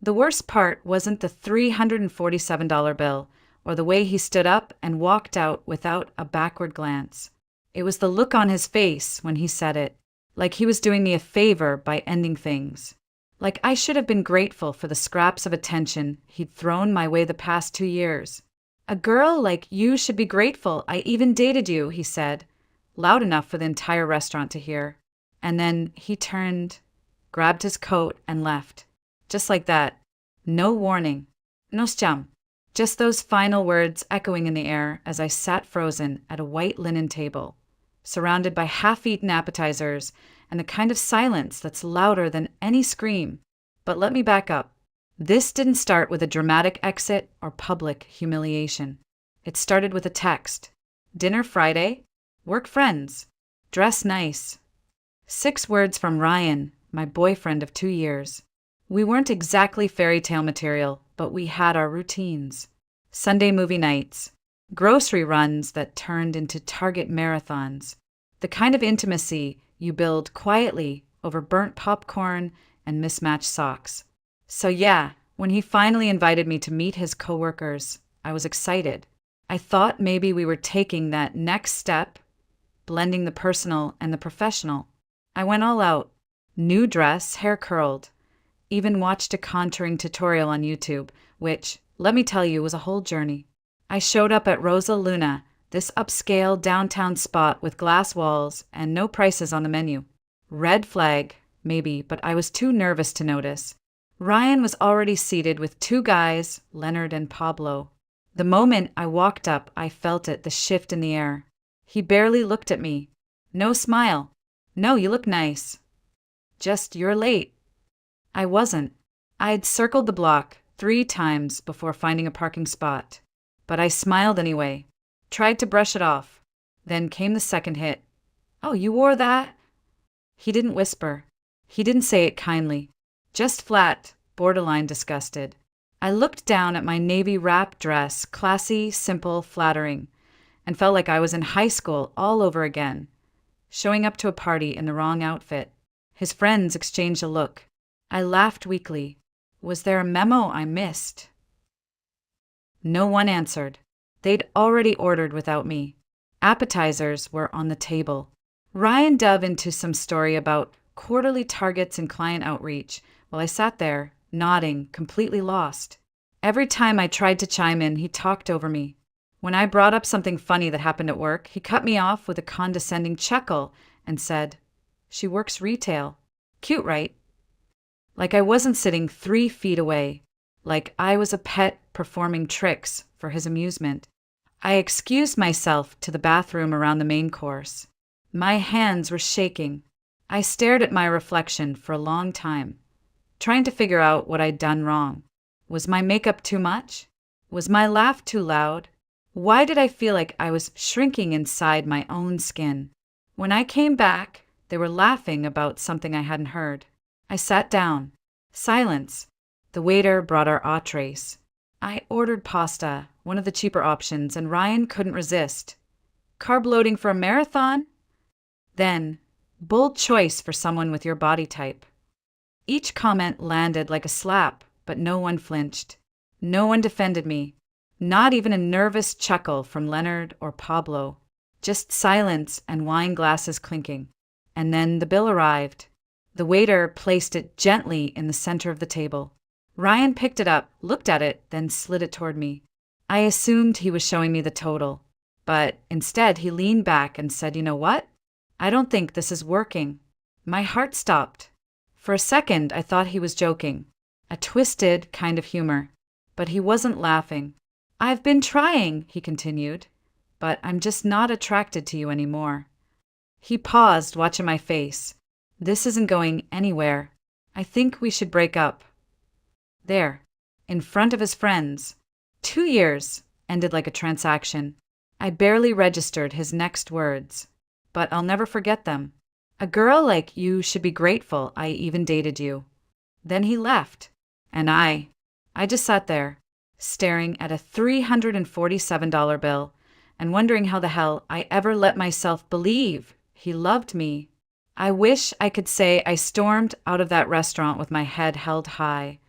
The worst part wasn't the $347 bill or the way he stood up and walked out without a backward glance. It was the look on his face when he said it, like he was doing me a favor by ending things. Like I should have been grateful for the scraps of attention he'd thrown my way the past 2 years. A girl like you should be grateful I even dated you, he said, loud enough for the entire restaurant to hear. And then he turned, grabbed his coat, and left. Just like that. No warning. No stiam. Just those final words echoing in the air as I sat frozen at a white linen table, surrounded by half-eaten appetizers and the kind of silence that's louder than any scream. But let me back up. This didn't start with a dramatic exit or public humiliation. It started with a text. Dinner Friday? Work friends. Dress nice. 6 words from Ryan, my boyfriend of 2 years. We weren't exactly fairy tale material, but we had our routines. Sunday movie nights. Grocery runs that turned into Target marathons. The kind of intimacy you build quietly over burnt popcorn and mismatched socks. So yeah, when he finally invited me to meet his coworkers, I was excited. I thought maybe we were taking that next step, blending the personal and the professional. I went all out. New dress, hair curled. Even watched a contouring tutorial on YouTube, which, let me tell you, was a whole journey. I showed up at Rosa Luna, this upscale downtown spot with glass walls and no prices on the menu. Red flag, maybe, but I was too nervous to notice. Ryan was already seated with 2 guys, Leonard and Pablo. The moment I walked up, I felt it, the shift in the air. He barely looked at me. No smile. No, you look nice. Just, you're late. I wasn't. I'd circled the block 3 times before finding a parking spot. But I smiled anyway. Tried to brush it off. Then came the second hit. Oh, you wore that? He didn't whisper. He didn't say it kindly. Just flat, borderline disgusted. I looked down at my navy wrap dress, classy, simple, flattering, and felt like I was in high school all over again, showing up to a party in the wrong outfit. His friends exchanged a look. I laughed weakly. Was there a memo I missed? No one answered. They'd already ordered without me. Appetizers were on the table. Ryan dove into some story about quarterly targets and client outreach while I sat there, nodding, completely lost. Every time I tried to chime in, he talked over me. When I brought up something funny that happened at work, he cut me off with a condescending chuckle and said, "She works retail. Cute, right?" Like I wasn't sitting 3 feet away, like I was a pet performing tricks for his amusement. I excused myself to the bathroom around the main course. My hands were shaking. I stared at my reflection for a long time, trying to figure out what I'd done wrong. Was my makeup too much? Was my laugh too loud? Why did I feel like I was shrinking inside my own skin? When I came back, they were laughing about something I hadn't heard. I sat down. Silence. The waiter brought our entrees. I ordered pasta, one of the cheaper options, and Ryan couldn't resist. Carb loading for a marathon? Then, bold choice for someone with your body type. Each comment landed like a slap, but no one flinched. No one defended me. Not even a nervous chuckle from Leonard or Pablo. Just silence and wine glasses clinking. And then the bill arrived. The waiter placed it gently in the center of the table. Ryan picked it up, looked at it, then slid it toward me. I assumed he was showing me the total, but instead he leaned back and said, "You know what? I don't think this is working." My heart stopped. For a second, I thought he was joking. A twisted kind of humor. But he wasn't laughing. "I've been trying," he continued, "but I'm just not attracted to you anymore." He paused, watching my face. "This isn't going anywhere. I think we should break up." There, in front of his friends. 2 years ended like a transaction. I barely registered his next words, but I'll never forget them. "A girl like you should be grateful I even dated you." Then he left, and I just sat there, staring at a $347 bill and wondering how the hell I ever let myself believe he loved me. I wish I could say I stormed out of that restaurant with my head held high,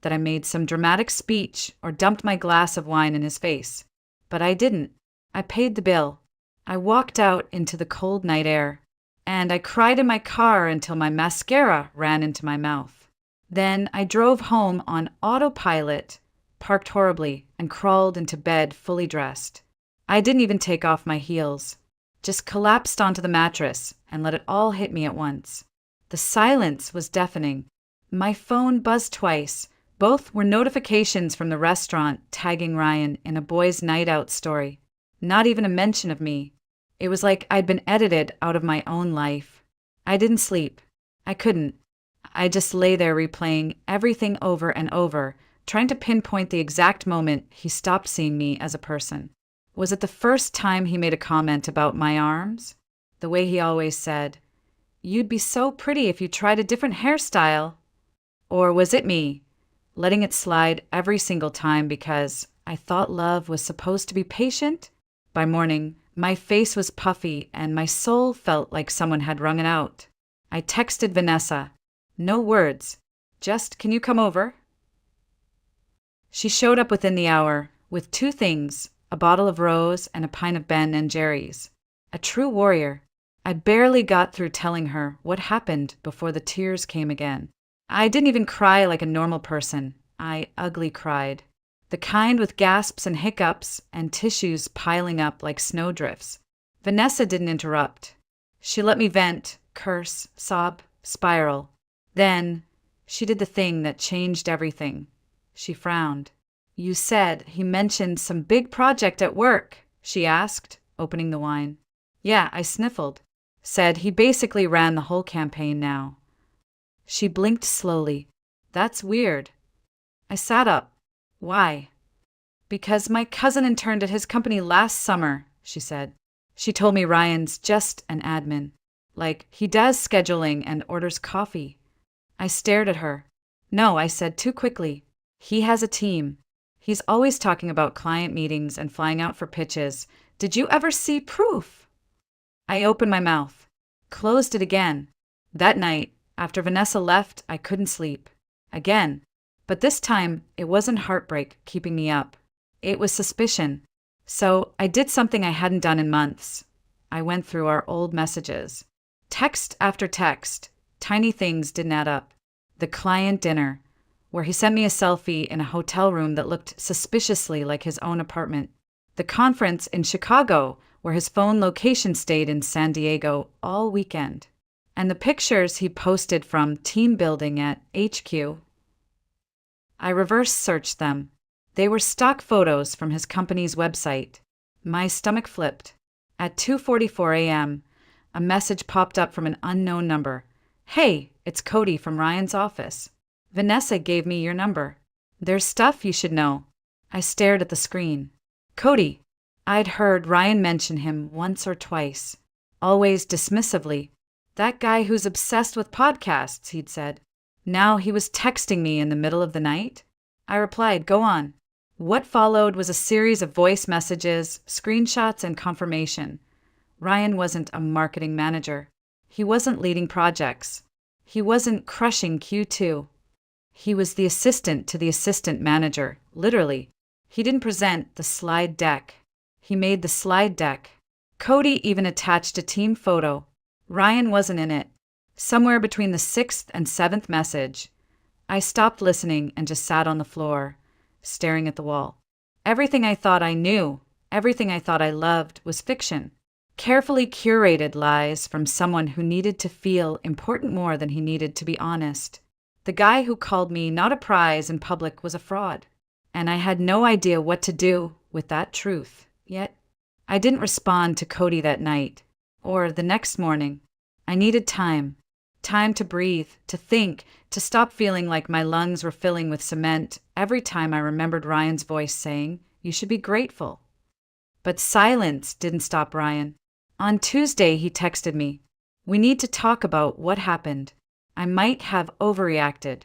that I made some dramatic speech or dumped my glass of wine in his face. But I didn't. I paid the bill. I walked out into the cold night air, and I cried in my car until my mascara ran into my mouth. Then I drove home on autopilot, parked horribly, and crawled into bed fully dressed. I didn't even take off my heels, just collapsed onto the mattress and let it all hit me at once. The silence was deafening. My phone buzzed twice. Both were notifications from the restaurant tagging Ryan in a boys' night out story. Not even a mention of me. It was like I'd been edited out of my own life. I didn't sleep. I couldn't. I just lay there replaying everything over and over, trying to pinpoint the exact moment he stopped seeing me as a person. Was it the first time he made a comment about my arms? The way he always said, "You'd be so pretty if you tried a different hairstyle." Or was it me, letting it slide every single time because I thought love was supposed to be patient? By morning, my face was puffy and my soul felt like someone had wrung it out. I texted Vanessa. No words. Just, "Can you come over?" She showed up within the hour with two things, a bottle of rose and a pint of Ben & Jerry's. A true warrior. I barely got through telling her what happened before the tears came again. I didn't even cry like a normal person. I ugly cried. The kind with gasps and hiccups and tissues piling up like snowdrifts. Vanessa didn't interrupt. She let me vent, curse, sob, spiral. Then she did the thing that changed everything. She frowned. "You said he mentioned some big project at work," she asked, opening the wine. "Yeah," I sniffled. "Said he basically ran the whole campaign now." She blinked slowly. "That's weird." I sat up. "Why?" "Because my cousin interned at his company last summer," she said. "She told me Ryan's just an admin. Like, he does scheduling and orders coffee." I stared at her. "No," I said too quickly. "He has a team. He's always talking about client meetings and flying out for pitches. Did you ever see proof?" I opened my mouth, closed it again. That night, after Vanessa left, I couldn't sleep. Again. But this time, it wasn't heartbreak keeping me up. It was suspicion. So I did something I hadn't done in months. I went through our old messages. Text after text. Tiny things didn't add up. The client dinner, where he sent me a selfie in a hotel room that looked suspiciously like his own apartment. The conference in Chicago, where his phone location stayed in San Diego all weekend. And the pictures he posted from team building at HQ. I reverse searched them. They were stock photos from his company's website. My stomach flipped. At 2:44 a.m., a message popped up from an unknown number. "Hey, it's Cody from Ryan's office. Vanessa gave me your number. There's stuff you should know." I stared at the screen. Cody. I'd heard Ryan mention him once or twice. Always dismissively. "That guy who's obsessed with podcasts," he'd said. Now he was texting me in the middle of the night. I replied, "Go on." What followed was a series of voice messages, screenshots, and confirmation. Ryan wasn't a marketing manager. He wasn't leading projects. He wasn't crushing Q2. He was the assistant to the assistant manager, literally. He didn't present the slide deck. He made the slide deck. Cody even attached a team photo. Ryan wasn't in it. Somewhere between the 6th and 7th message, I stopped listening and just sat on the floor, staring at the wall. Everything I thought I knew, everything I thought I loved was fiction. Carefully curated lies from someone who needed to feel important more than he needed to be honest. The guy who called me not a prize in public was a fraud, and I had no idea what to do with that truth. Yet, I didn't respond to Cody that night, or the next morning. I needed time. Time to breathe, to think, to stop feeling like my lungs were filling with cement every time I remembered Ryan's voice saying, "You should be grateful." But silence didn't stop Ryan. On Tuesday, he texted me, "We need to talk about what happened. I might have overreacted."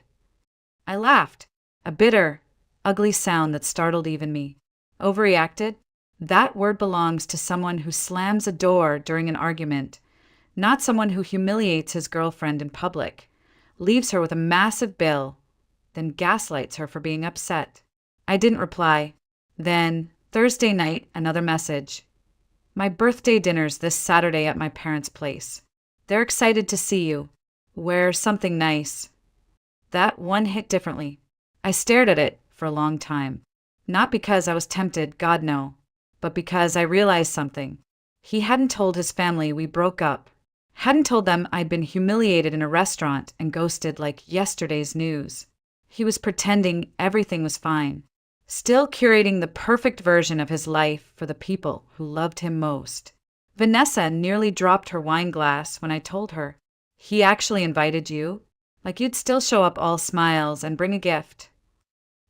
I laughed, a bitter, ugly sound that startled even me. Overreacted? That word belongs to someone who slams a door during an argument, not someone who humiliates his girlfriend in public, leaves her with a massive bill, then gaslights her for being upset. I didn't reply. Then, Thursday night, another message. My birthday dinner's this Saturday at my parents' place. They're excited to see you. Wear something nice. That one hit differently. I stared at it for a long time. Not because I was tempted, God no, but because I realized something. He hadn't told his family we broke up. Hadn't told them I'd been humiliated in a restaurant and ghosted like yesterday's news. He was pretending everything was fine. Still curating the perfect version of his life for the people who loved him most. Vanessa nearly dropped her wine glass when I told her. He actually invited you? Like you'd still show up all smiles and bring a gift.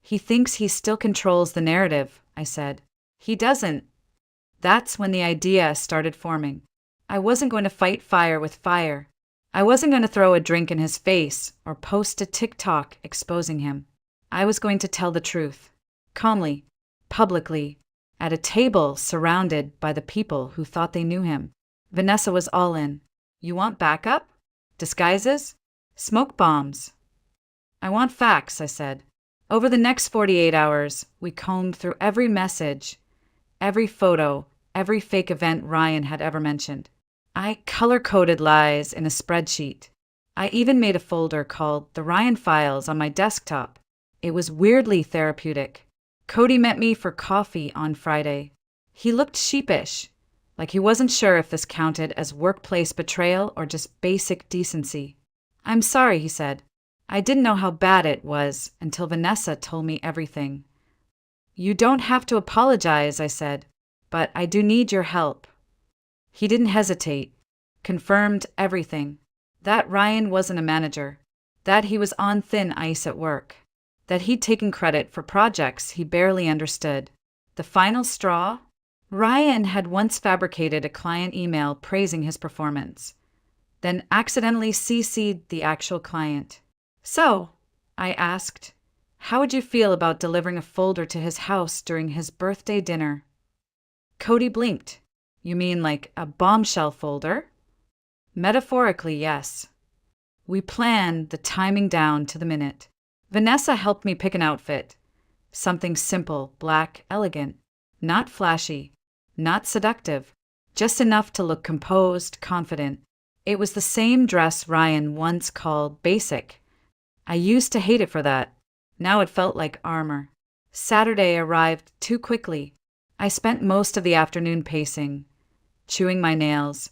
He thinks he still controls the narrative, I said. He doesn't. That's when the idea started forming. I wasn't going to fight fire with fire. I wasn't going to throw a drink in his face or post a TikTok exposing him. I was going to tell the truth. Calmly, publicly, at a table surrounded by the people who thought they knew him. Vanessa was all in. You want backup? Disguises? Smoke bombs? I want facts, I said. Over the next 48 hours, we combed through every message, every photo, every fake event Ryan had ever mentioned. I color-coded lies in a spreadsheet. I even made a folder called The Ryan Files on my desktop. It was weirdly therapeutic. Cody met me for coffee on Friday. He looked sheepish, like he wasn't sure if this counted as workplace betrayal or just basic decency. I'm sorry, he said. I didn't know how bad it was until Vanessa told me everything. You don't have to apologize, I said, but I do need your help. He didn't hesitate, confirmed everything. That Ryan wasn't a manager, that he was on thin ice at work, that he'd taken credit for projects he barely understood. The final straw? Ryan had once fabricated a client email praising his performance, then accidentally CC'd the actual client. So, I asked, how would you feel about delivering a folder to his house during his birthday dinner? Cody blinked. You mean like a bombshell folder? Metaphorically, yes. We planned the timing down to the minute. Vanessa helped me pick an outfit. Something simple, black, elegant. Not flashy, not seductive, just enough to look composed, confident. It was the same dress Ryan once called basic. I used to hate it for that. Now it felt like armor. Saturday arrived too quickly. I spent most of the afternoon pacing, chewing my nails,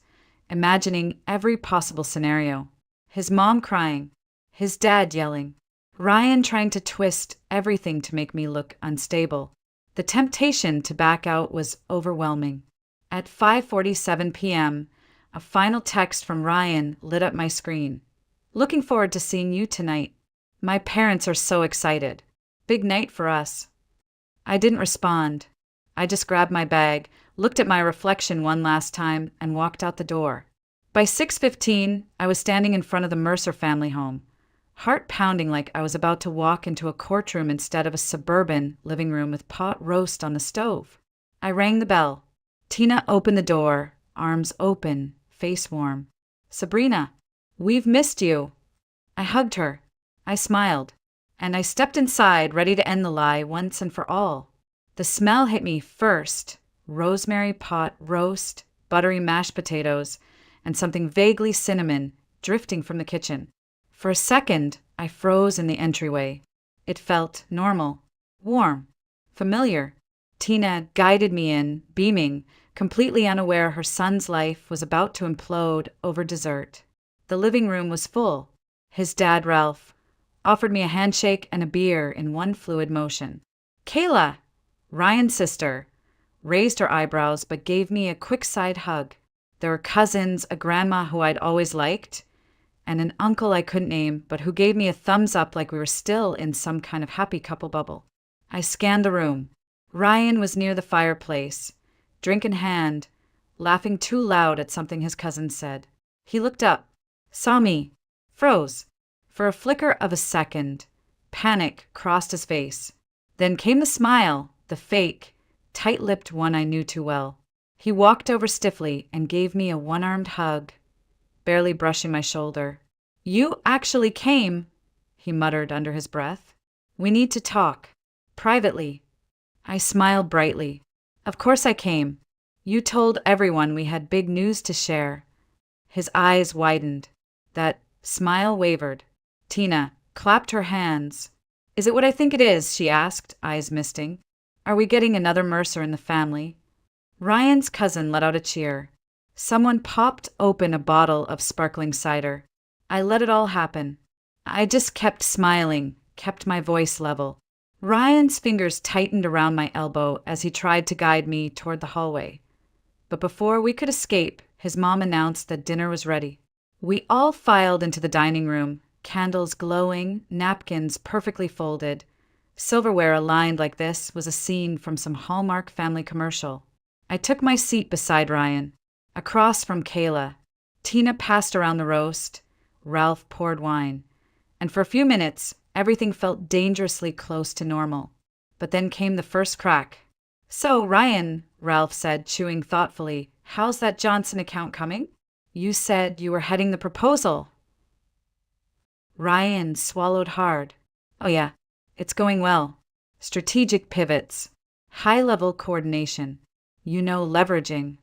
imagining every possible scenario. His mom crying, his dad yelling, Ryan trying to twist everything to make me look unstable. The temptation to back out was overwhelming. At 5:47 p.m., a final text from Ryan lit up my screen. Looking forward to seeing you tonight. My parents are so excited. Big night for us. I didn't respond. I just grabbed my bag, looked at my reflection one last time, and walked out the door. By 6:15, I was standing in front of the Mercer family home, heart pounding like I was about to walk into a courtroom instead of a suburban living room with pot roast on the stove. I rang the bell. Tina opened the door, arms open, face warm. Sabrina, we've missed you. I hugged her. I smiled, and I stepped inside, ready to end the lie once and for all. The smell hit me first. Rosemary pot roast, buttery mashed potatoes, and something vaguely cinnamon drifting from the kitchen. For a second, I froze in the entryway. It felt normal, warm, familiar. Tina guided me in, beaming, completely unaware her son's life was about to implode over dessert. The living room was full. His dad, Ralph, offered me a handshake and a beer in one fluid motion. Kayla, Ryan's sister, raised her eyebrows but gave me a quick side hug. There were cousins, a grandma who I'd always liked, and an uncle I couldn't name but who gave me a thumbs up like we were still in some kind of happy couple bubble. I scanned the room. Ryan was near the fireplace, drink in hand, laughing too loud at something his cousin said. He looked up, saw me, froze. For a flicker of a second, panic crossed his face. Then came the smile, the fake, tight-lipped one I knew too well. He walked over stiffly and gave me a one-armed hug, barely brushing my shoulder. You actually came, he muttered under his breath. We need to talk. Privately. I smiled brightly. Of course I came. You told everyone we had big news to share. His eyes widened. That smile wavered. Tina clapped her hands. Is it what I think it is? She asked, eyes misting. Are we getting another Mercer in the family? Ryan's cousin let out a cheer. Someone popped open a bottle of sparkling cider. I let it all happen. I just kept smiling, kept my voice level. Ryan's fingers tightened around my elbow as he tried to guide me toward the hallway. But before we could escape, his mom announced that dinner was ready. We all filed into the dining room, candles glowing, napkins perfectly folded. Silverware aligned like this was a scene from some Hallmark family commercial. I took my seat beside Ryan, across from Kayla. Tina passed around the roast. Ralph poured wine. And for a few minutes, everything felt dangerously close to normal. But then came the first crack. So, Ryan, Ralph said, chewing thoughtfully, how's that Johnson account coming? You said you were heading the proposal. Ryan swallowed hard. Oh yeah, it's going well. Strategic pivots. High-level coordination. Leveraging.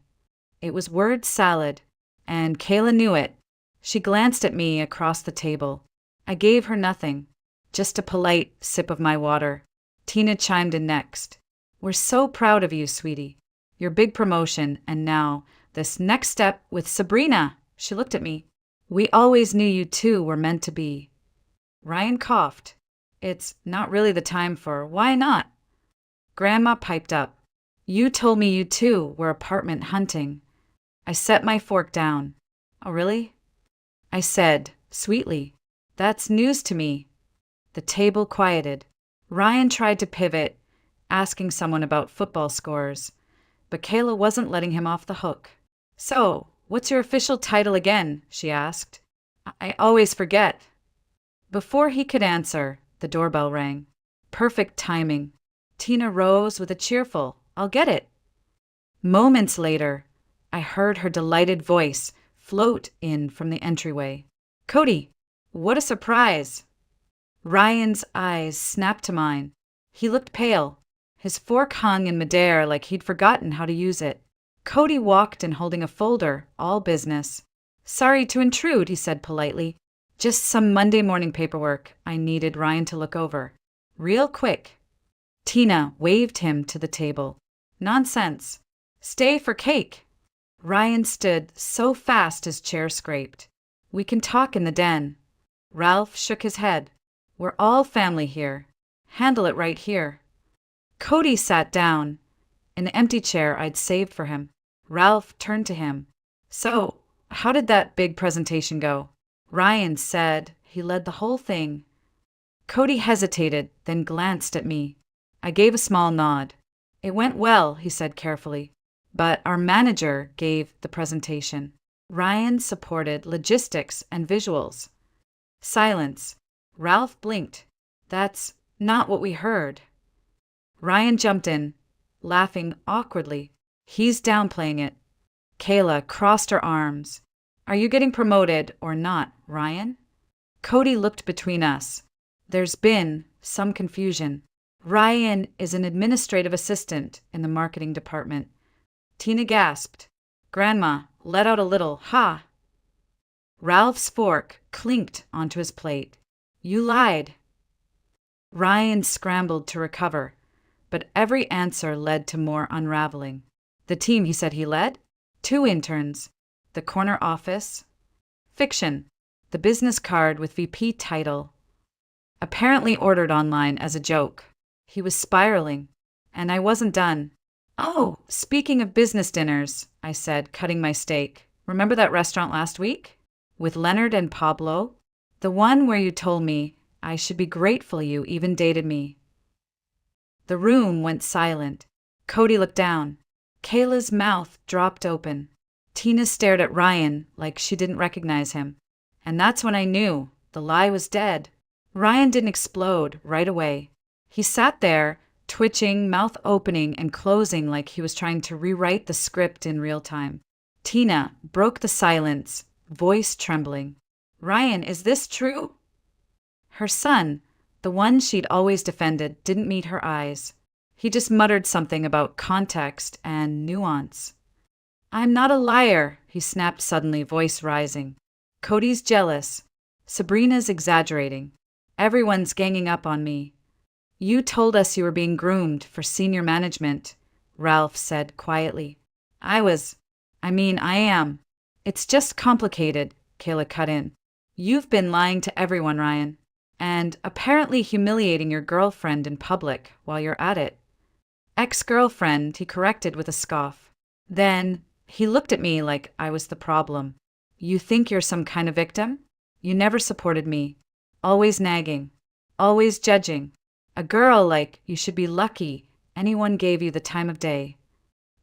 It was word salad, and Kayla knew it. She glanced at me across the table. I gave her nothing, just a polite sip of my water. Tina chimed in next. We're so proud of you, sweetie. Your big promotion, and now, this next step with Sabrina. She looked at me. We always knew you two were meant to be. Ryan coughed. It's not really the time for why not? Grandma piped up. You told me you two were apartment hunting. I set my fork down. Oh, really? I said, sweetly. That's news to me. The table quieted. Ryan tried to pivot, asking someone about football scores, but Kayla wasn't letting him off the hook. So, what's your official title again? She asked. I always forget. Before he could answer, the doorbell rang. Perfect timing. Tina rose with a cheerful, I'll get it. Moments later, I heard her delighted voice float in from the entryway. Cody, what a surprise! Ryan's eyes snapped to mine. He looked pale. His fork hung in midair like he'd forgotten how to use it. Cody walked in holding a folder, all business. Sorry to intrude, he said politely. Just some Monday morning paperwork I needed Ryan to look over. Real quick. Tina waved him to the table. Nonsense. Stay for cake. Ryan stood so fast his chair scraped. We can talk in the den. Ralph shook his head. We're all family here. Handle it right here. Cody sat down, in the empty chair I'd saved for him. Ralph turned to him. So, how did that big presentation go? Ryan said he led the whole thing. Cody hesitated, then glanced at me. I gave a small nod. It went well, he said carefully, but our manager gave the presentation. Ryan supported logistics and visuals. Silence. Ralph blinked. That's not what we heard. Ryan jumped in, laughing awkwardly. He's downplaying it. Kayla crossed her arms. Are you getting promoted or not, Ryan? Cody looked between us. There's been some confusion. Ryan is an administrative assistant in the marketing department. Tina gasped. Grandma let out a little ha. Ralph's fork clinked onto his plate. You lied. Ryan scrambled to recover, but every answer led to more unraveling. The team he said he led? 2 interns. The corner office. Fiction. The business card with VP title. Apparently ordered online as a joke. He was spiraling, and I wasn't done. Oh, speaking of business dinners, I said, cutting my steak. Remember that restaurant last week? With Leonard and Pablo? The one where you told me I should be grateful you even dated me. The room went silent. Cody looked down. Kayla's mouth dropped open. Tina stared at Ryan like she didn't recognize him. And that's when I knew the lie was dead. Ryan didn't explode right away. He sat there, twitching, mouth opening and closing like he was trying to rewrite the script in real time. Tina broke the silence, voice trembling. Ryan, is this true? Her son, The one she'd always defended didn't meet her eyes. He just muttered something about context and nuance. "I'm not a liar," he snapped suddenly, voice rising. "Cody's jealous. Sabrina's exaggerating. Everyone's ganging up on me." "You told us you were being groomed for senior management," Ralph said quietly. I am. "It's just complicated," Kayla cut in. "You've been lying to everyone, Ryan. And apparently humiliating your girlfriend in public while you're at it." "Ex-girlfriend," he corrected with a scoff. Then he looked at me like I was the problem. "You think you're some kind of victim? You never supported me. Always nagging. Always judging. A girl like you should be lucky anyone gave you the time of day."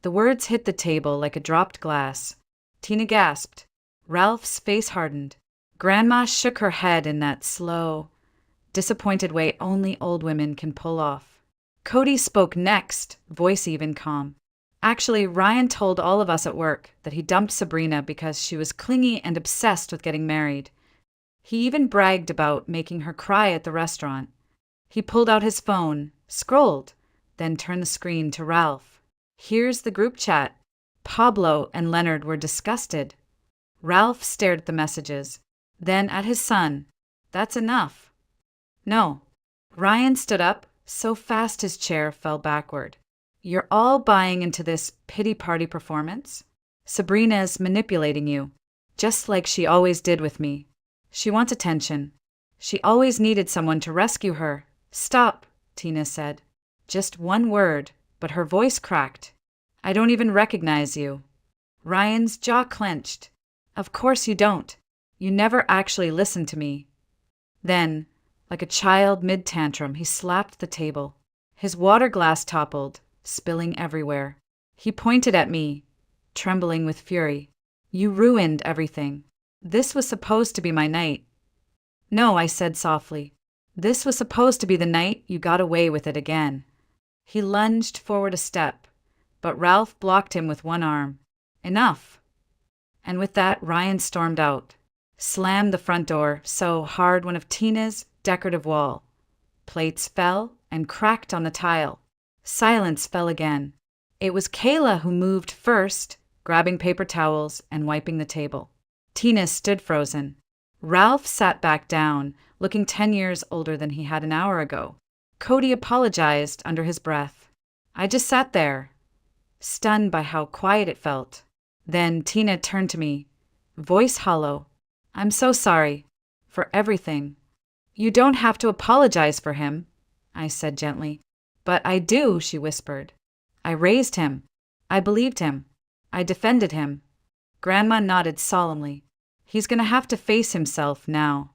The words hit the table like a dropped glass. Tina gasped. Ralph's face hardened. Grandma shook her head in that slow, disappointed way only old women can pull off. Cody spoke next, voice even calm. "Actually, Ryan told all of us at work that he dumped Sabrina because she was clingy and obsessed with getting married. He even bragged about making her cry at the restaurant." He pulled out his phone, scrolled, then turned the screen to Ralph. "Here's the group chat." Pablo and Leonard were disgusted. Ralph stared at the messages, then at his son. "That's enough." "No." Ryan stood up, so fast his chair fell backward. "You're all buying into this pity party performance? Sabrina's manipulating you, just like she always did with me. She wants attention. She always needed someone to rescue her." "Stop," Tina said. Just one word, but her voice cracked. "I don't even recognize you." Ryan's jaw clenched. "Of course you don't. You never actually listened to me." Then, like a child mid-tantrum, he slapped the table. His water glass toppled, spilling everywhere. He pointed at me, trembling with fury. "You ruined everything. This was supposed to be my night." "No," I said softly. "This was supposed to be the night you got away with it again." He lunged forward a step, but Ralph blocked him with one arm. "Enough." And with that, Ryan stormed out, slammed the front door so hard one of Tina's decorative wall plates fell and cracked on the tile. Silence fell again. It was Kayla who moved first, grabbing paper towels and wiping the table. Tina stood frozen. Ralph sat back down, looking 10 years older than he had an hour ago. Cody apologized under his breath. I just sat there, stunned by how quiet it felt. Then Tina turned to me, voice hollow. "I'm so sorry. For everything." "You don't have to apologize for him," I said gently. "But I do," she whispered. "I raised him. I believed him. I defended him." Grandma nodded solemnly. "He's going to have to face himself now."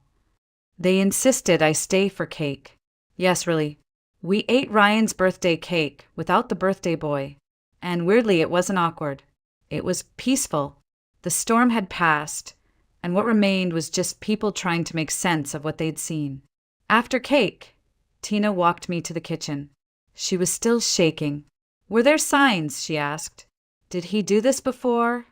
They insisted I stay for cake. Yes, really. We ate Ryan's birthday cake without the birthday boy. And weirdly, it wasn't awkward. It was peaceful. The storm had passed, and what remained was just people trying to make sense of what they'd seen. After cake, Tina walked me to the kitchen. She was still shaking. "Were there signs?" she asked. "Did he do this before?"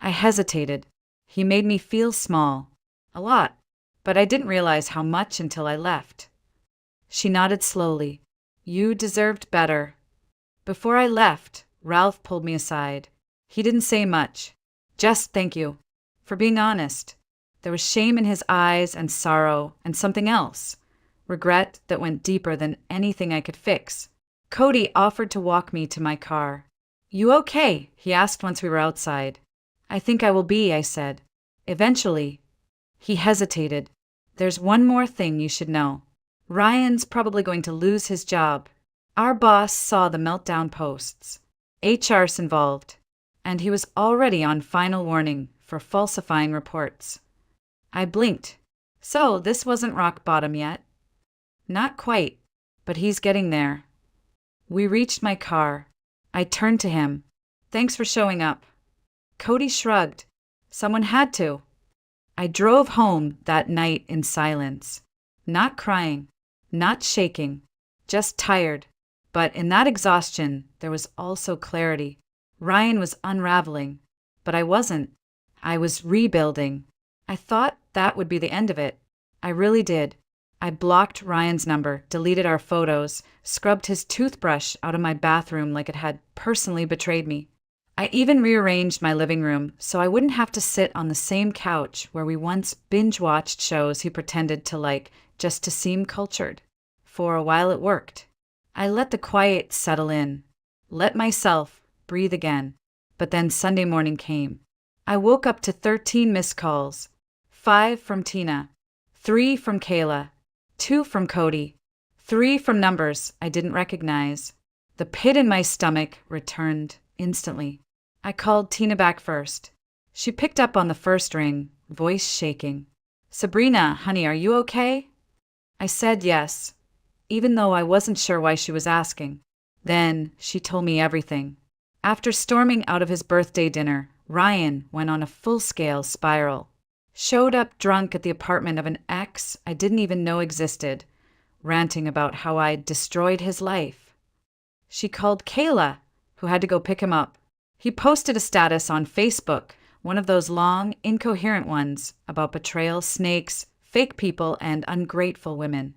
I hesitated. He made me feel small. A lot. But I didn't realize how much until I left. She nodded slowly. "You deserved better." Before I left, Ralph pulled me aside. He didn't say much. Just thank you. For being honest. There was shame in his eyes and sorrow and something else. Regret that went deeper than anything I could fix. Cody offered to walk me to my car. "You okay?" he asked once we were outside. "I think I will be," I said. "Eventually." He hesitated. "There's one more thing you should know. Ryan's probably going to lose his job. Our boss saw the meltdown posts. HR's involved. And he was already on final warning for falsifying reports." I blinked. So this wasn't rock bottom yet. Not quite, but he's getting there. We reached my car. I turned to him. "Thanks for showing up." Cody shrugged. "Someone had to." I drove home that night in silence. Not crying, not shaking, just tired. But in that exhaustion, there was also clarity. Ryan was unraveling, but I wasn't. I was rebuilding. I thought that would be the end of it. I really did. I blocked Ryan's number, deleted our photos, scrubbed his toothbrush out of my bathroom like it had personally betrayed me. I even rearranged my living room so I wouldn't have to sit on the same couch where we once binge-watched shows he pretended to like just to seem cultured. For a while it worked. I let the quiet settle in, let myself breathe again. But then Sunday morning came. I woke up to 13 missed calls. 5 from Tina, 3 from Kayla, 2 from Cody, 3 from numbers I didn't recognize. The pit in my stomach returned instantly. I called Tina back first. She picked up on the first ring, voice shaking. "Sabrina, honey, are you okay?" I said yes, even though I wasn't sure why she was asking. Then she told me everything. After storming out of his birthday dinner, Ryan went on a full-scale spiral. Showed up drunk at the apartment of an ex I didn't even know existed, ranting about how I'd destroyed his life. She called Kayla, who had to go pick him up. He posted a status on Facebook, one of those long, incoherent ones about betrayal, snakes, fake people, and ungrateful women.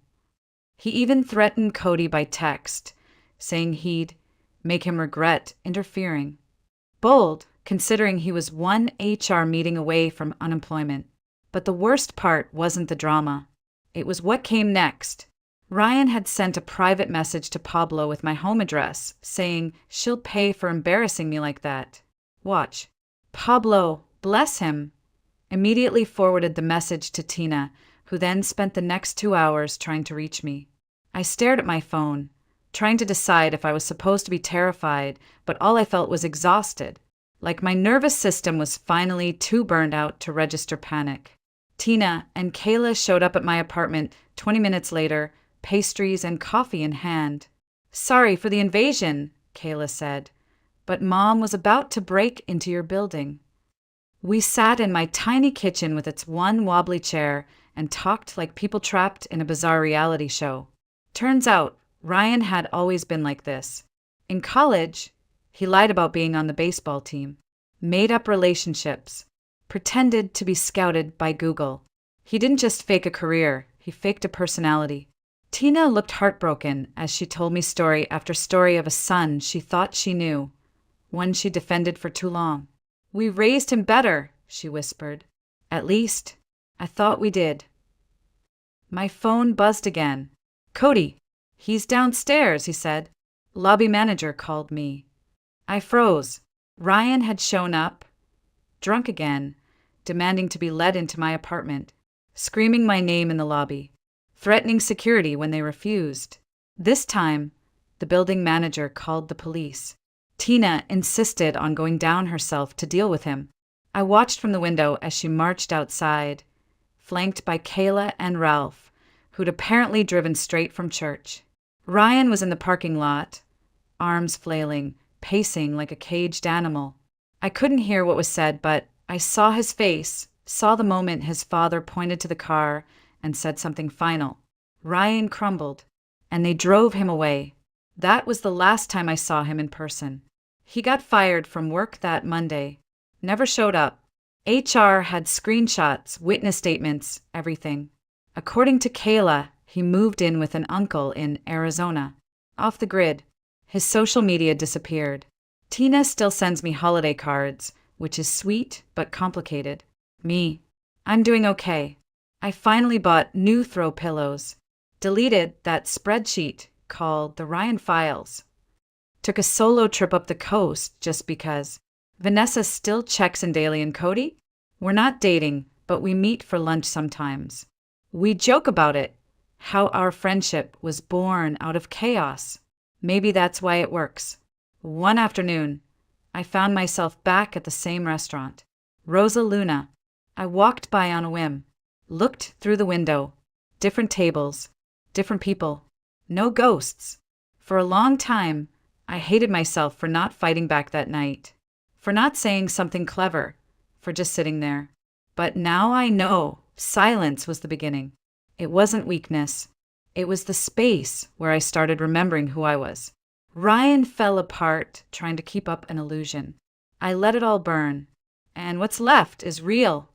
He even threatened Cody by text, saying he'd make him regret interfering. Bold, considering he was one HR meeting away from unemployment. But the worst part wasn't the drama. It was what came next. Ryan had sent a private message to Pablo with my home address, saying she'll pay for embarrassing me like that. Watch. Pablo, bless him, immediately forwarded the message to Tina, who then spent the next 2 hours trying to reach me. I stared at my phone, trying to decide if I was supposed to be terrified, but all I felt was exhausted, like my nervous system was finally too burned out to register panic. Tina and Kayla showed up at my apartment 20 minutes later, pastries and coffee in hand. "Sorry for the invasion," Kayla said, "but Mom was about to break into your building." We sat in my tiny kitchen with its one wobbly chair and talked like people trapped in a bizarre reality show. Turns out, Ryan had always been like this. In college, he lied about being on the baseball team, made up relationships, pretended to be scouted by Google. He didn't just fake a career, he faked a personality. Tina looked heartbroken as she told me story after story of a son she thought she knew, one she defended for too long. "We raised him better," she whispered. "At least, I thought we did." My phone buzzed again. "Cody, he's downstairs," he said. Lobby manager called me. I froze. Ryan had shown up, drunk again, demanding to be let into my apartment, screaming my name in the lobby, threatening security when they refused. This time, the building manager called the police. Tina insisted on going down herself to deal with him. I watched from the window as she marched outside, flanked by Kayla and Ralph, who'd apparently driven straight from church. Ryan was in the parking lot, arms flailing, pacing like a caged animal. I couldn't hear what was said, but I saw his face, saw the moment his father pointed to the car and said something final. Ryan crumbled, and they drove him away. That was the last time I saw him in person. He got fired from work that Monday. Never showed up. HR had screenshots, witness statements, everything. According to Kayla, he moved in with an uncle in Arizona. Off the grid. His social media disappeared. Tina still sends me holiday cards, which is sweet but complicated. Me, I'm doing okay. I finally bought new throw pillows. Deleted that spreadsheet called the Ryan Files. Took a solo trip up the coast just because. Vanessa still checks in daily, and Cody? We're not dating, but we meet for lunch sometimes. We joke about it, how our friendship was born out of chaos. Maybe that's why it works. One afternoon, I found myself back at the same restaurant. Rosa Luna. I walked by on a whim, looked through the window. Different tables, different people. No ghosts. For a long time, I hated myself for not fighting back that night, for not saying something clever, for just sitting there. But now I know silence was the beginning. It wasn't weakness. It was the space where I started remembering who I was. Ryan fell apart trying to keep up an illusion. I let it all burn. And what's left is real,